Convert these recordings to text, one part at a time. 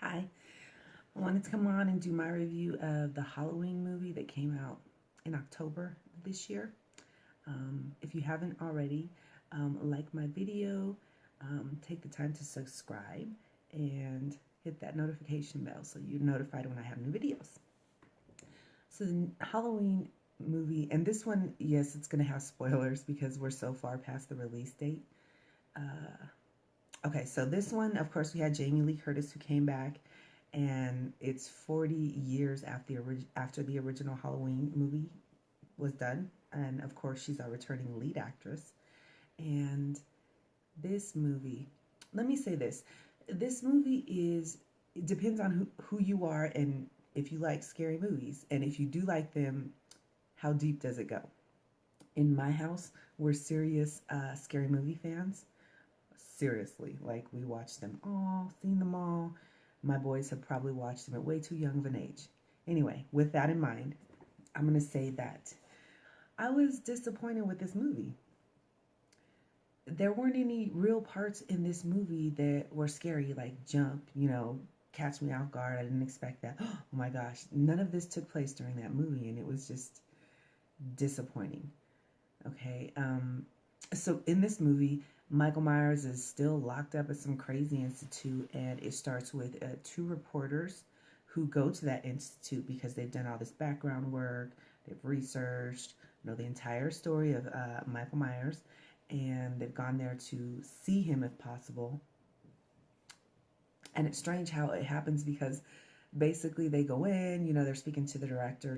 Hi, I wanted to come on and do my review of the Halloween movie that came out in October this year. If you haven't already, like my video, take the time to subscribe and hit that notification bell so you're notified when I have new videos. So, the Halloween movie, and this one, yes, it's going to have spoilers because we're so far past the release date. Uh, okay, so this one, of course, we had Jamie Lee Curtis who came back, and it's 40 years after the original Halloween movie was done. And of course, she's our returning lead actress. And this movie, let me say this: this movie is it depends on who you are and if you like scary movies, and if you do like them, how deep does it go? In my house, we're serious scary movie fans. Seriously, like we watched them all, seen them all. My boys have probably watched them at way too young of an age. Anyway, with that in mind, I'm going to say that I was disappointed with this movie. There weren't any real parts in this movie that were scary, like jump, catch me off guard. I didn't expect that. Oh my gosh, none of this took place during that movie, and it was just disappointing. Okay, so in this movie, Michael Myers is still locked up at some crazy institute, and it starts with two reporters who go to that institute because they've done all this background work, they've researched, the entire story of Michael Myers, and they've gone there to see him if possible. And it's strange how it happens because basically they go in, they're speaking to the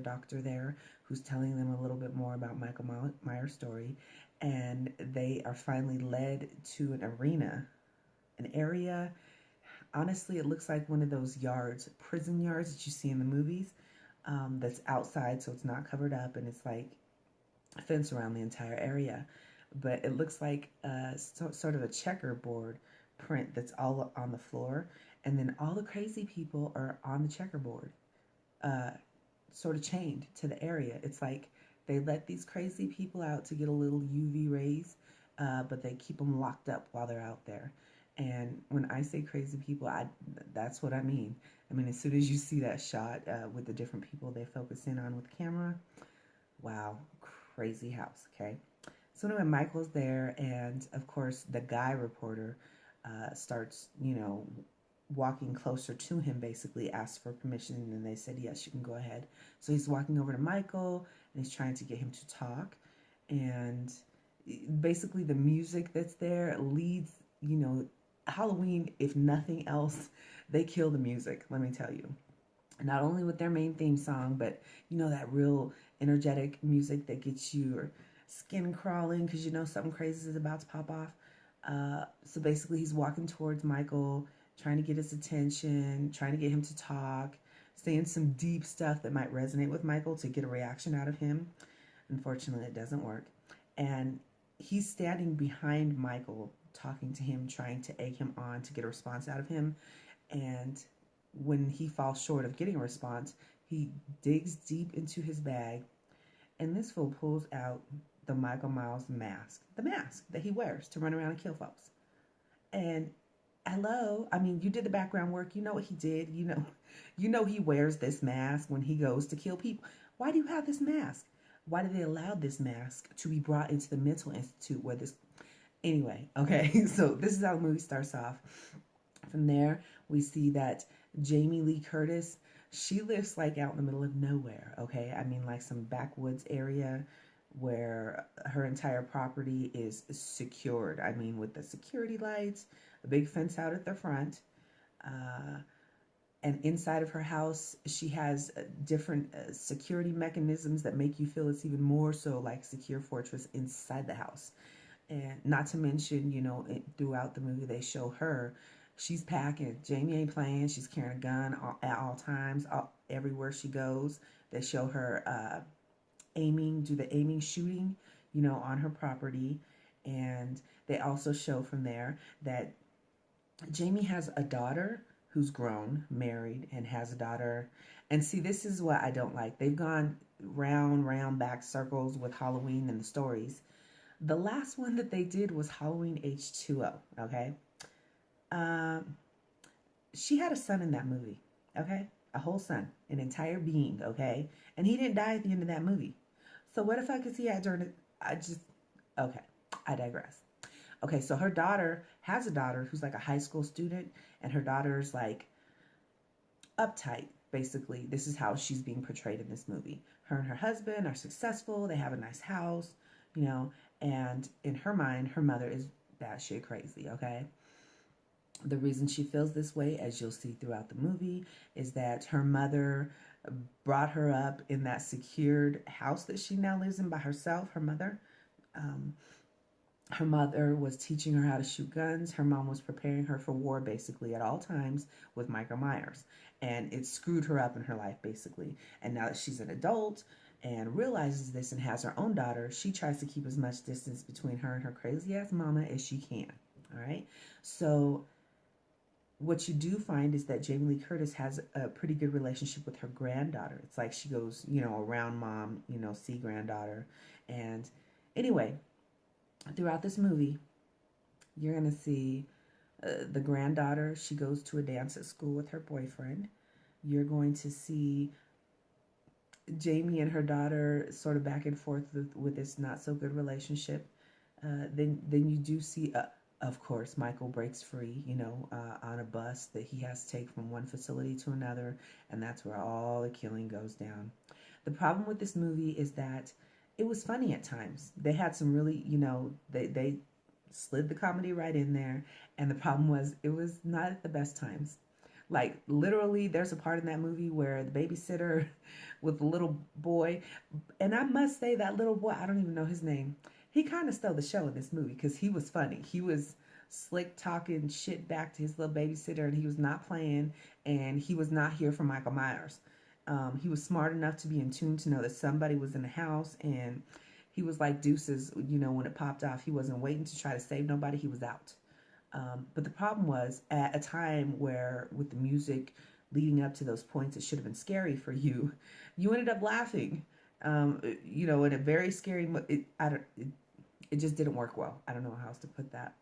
doctor there, who's telling them a little bit more about Michael Myers' story, and they are finally led to an arena, an area. Honestly, it looks like one of those yards, prison yards that you see in the movies, that's outside, so it's not covered up, and it's like a fence around the entire area. But it looks like sort of a checkerboard print that's all on the floor, and then all the crazy people are on the checkerboard, uh, sort of chained to the area. It's like they let these crazy people out to get a little UV rays, but they keep them locked up while they're out there. And when I say crazy people, that's what I mean. I mean, as soon as you see that shot with the different people they focus in on with the camera, wow, crazy house, okay? So anyway, Michael's there, and of course, the guy reporter starts, walking closer to him, basically asks for permission, and they said, yes, you can go ahead. So he's walking over to Michael, and he's trying to get him to talk. And basically, the music that's there leads, Halloween, if nothing else, they kill the music, let me tell you. Not only with their main theme song, but that real energetic music that gets your skin crawling because something crazy is about to pop off. So basically, he's walking towards Michael, trying to get his attention, trying to get him to talk, saying some deep stuff that might resonate with Michael to get a reaction out of him. Unfortunately, it doesn't work. And he's standing behind Michael, talking to him, trying to egg him on to get a response out of him. And when he falls short of getting a response, he digs deep into his bag, and this fool pulls out the Michael Myers mask, the mask that he wears to run around and kill folks. And hello, I mean, you did the background work. You know what he did. You know he wears this mask when he goes to kill people. Why do you have this mask? Why did they allow this mask to be brought into the mental institute where this? Anyway, okay. So this is how the movie starts off. From there, we see that Jamie Lee Curtis, she lives like out in the middle of nowhere, okay? I mean, like some backwoods area where her entire property is secured. I mean, with the security lights, a big fence out at the front. Uh, and inside of her house, she has different security mechanisms that make you feel it's even more so like secure fortress inside the house. And not to mention, throughout the movie, they show her. She's packing. Jamie ain't playing. She's carrying a gun at all times, everywhere she goes. They show her do the aiming, shooting, on her property. And they also show from there that Jamie has a daughter who's grown, married, and has a daughter. And see, this is what I don't like. They've gone round, round, back circles with Halloween and the stories. The last one that they did was Halloween H2O, okay? Um, she had a son in that movie, okay? A whole son, an entire being, okay? And he didn't die at the end of that movie. So what if I could see that during it? I just, okay, I digress. Okay, so her daughter has a daughter who's like a high school student, and her daughter's like uptight, basically. This is how she's being portrayed in this movie. Her and her husband are successful, they have a nice house, you know, and in her mind, her mother is batshit crazy, okay? The reason she feels this way, as you'll see throughout the movie, is that her mother brought her up in that secured house that she now lives in by herself. Um, her mother was teaching her how to shoot guns. Her mom was preparing her for war basically at all times with Michael Myers. And it screwed her up in her life basically. And now that she's an adult and realizes this and has her own daughter, she tries to keep as much distance between her and her crazy ass mama as she can. All right. So what you do find is that Jamie Lee Curtis has a pretty good relationship with her granddaughter. It's like she goes, you know, around mom, you know, see granddaughter. And anyway, throughout this movie, you're going to see the granddaughter. She goes to a dance at school with her boyfriend. You're going to see Jamie and her daughter sort of back and forth with this not so good relationship. Then you do see, of course, Michael breaks free, you know, on a bus that he has to take from one facility to another, and that's where all the killing goes down. The problem with this movie is that it was funny at times. They had some really, you know, they slid the comedy right in there, and the problem was it was not at the best times. Like literally, there's a part in that movie where the babysitter with the little boy, and I must say that little boy, I don't even know his name. He kind of stole the show in this movie because he was funny. He was slick talking shit back to his little babysitter, and he was not playing, and he was not here for Michael Myers. He was smart enough to be in tune to know that somebody was in the house, and he was like deuces, you know, when it popped off. He wasn't waiting to try to save nobody. He was out. But the problem was at a time where with the music leading up to those points, it should have been scary for you. You ended up laughing, you know, in a very scary, it just didn't work well. I don't know how else to put that.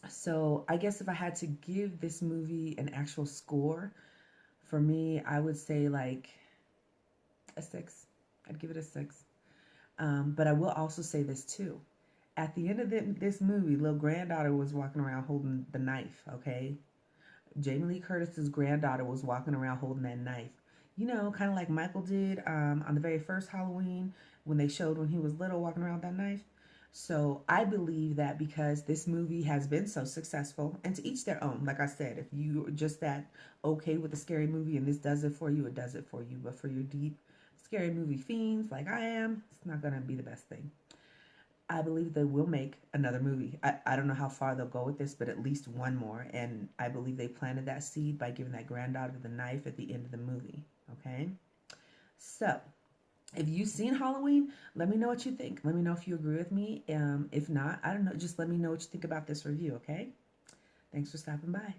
So I guess if I had to give this movie an actual score, for me, I would say like a 6. I'd give it a 6. But I will also say this too. At the end of this movie, little granddaughter was walking around holding the knife, okay? Jamie Lee Curtis's granddaughter was walking around holding that knife. You know, kind of like Michael did on the very first Halloween when they showed when he was little walking around with that knife. So I believe that because this movie has been so successful, and to each their own, like I said, if you're just that okay with a scary movie and this does it for you, it does it for you. But for your deep scary movie fiends like I am, it's not going to be the best thing. I believe they will make another movie. I don't know how far they'll go with this, but at least one more. And I believe they planted that seed by giving that granddaughter the knife at the end of the movie. Okay? So, if you've seen Halloween, let me know what you think. Let me know if you agree with me. If not, I don't know. Just let me know what you think about this review, okay? Thanks for stopping by.